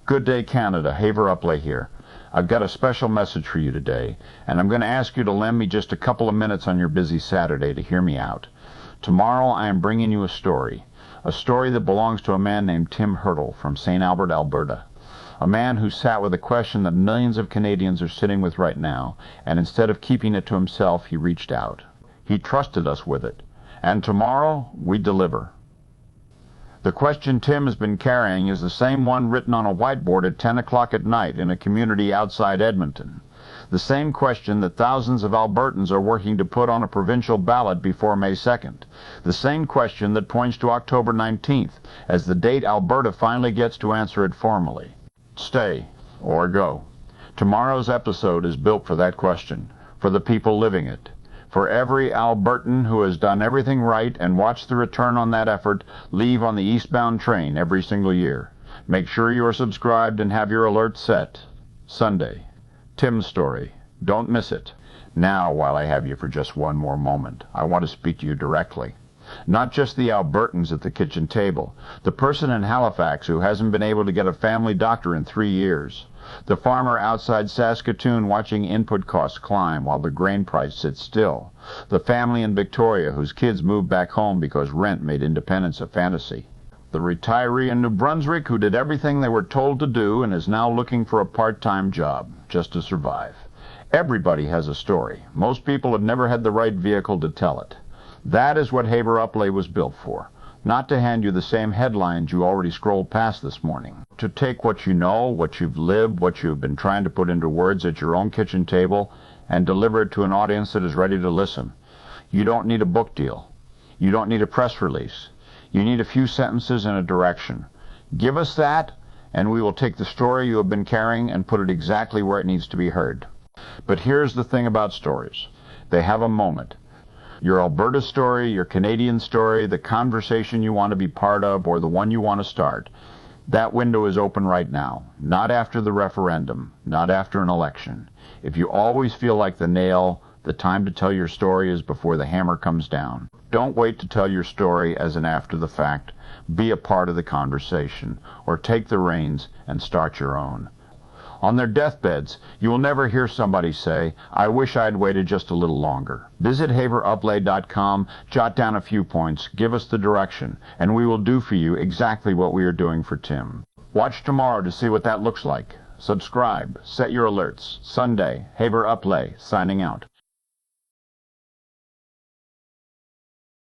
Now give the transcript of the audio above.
Good day, Canada. Haver Uplay here. I've got a special message for you today, and I'm going to ask you to lend me just a couple of minutes on your busy Saturday to hear me out. Tomorrow I am bringing you a story that belongs to a man named Tim Hurdle from St. Albert, Alberta. A man who sat with a question that millions of Canadians are sitting with right now, and instead of keeping it to himself, he reached out. He trusted us with it. And tomorrow, we deliver. The question Tim has been carrying is the same one written on a whiteboard at 10 o'clock at night in a community outside Edmonton. The same question that thousands of Albertans are working to put on a provincial ballot before May 2nd. The same question that points to October 19th as the date Alberta finally gets to answer it formally. Stay or go. Tomorrow's episode is built for that question, for the people living it. For every Albertan who has done everything right and watched the return on that effort leave on the eastbound train every single year. Make sure you are subscribed and have your alerts set. Sunday. Tim's story. Don't miss it. Now, while I have you for just one more moment, I want to speak to you directly. Not just the Albertans at the kitchen table. The person in Halifax who hasn't been able to get a family doctor in 3 years. The farmer outside Saskatoon watching input costs climb while the grain price sits still. The family in Victoria whose kids moved back home because rent made independence a fantasy. The retiree in New Brunswick who did everything they were told to do and is now looking for a part-time job just to survive. Everybody has a story. Most people have never had the right vehicle to tell it. That is what Haver Uplay was built for. Not to hand you the same headlines you already scrolled past this morning. To take what you know, what you've lived, what you've been trying to put into words at your own kitchen table, and deliver it to an audience that is ready to listen. You don't need a book deal. You don't need a press release. You need a few sentences and a direction. Give us that, and we will take the story you have been carrying and put it exactly where it needs to be heard. But here's the thing about stories. They have a moment. Your Alberta story, your Canadian story, the conversation you want to be part of, or the one you want to start, that window is open right now. Not after the referendum, not after an election. If you always feel like the nail, the time to tell your story is before the hammer comes down. Don't wait to tell your story as an after the fact. Be a part of the conversation, or take the reins and start your own. On their deathbeds, you will never hear somebody say, "I wish I had waited just a little longer." Visit haveruplay.com, jot down a few points, give us the direction, and we will do for you exactly what we are doing for Tim. Watch tomorrow to see what that looks like. Subscribe, set your alerts. Sunday, Haver Uplay, signing out.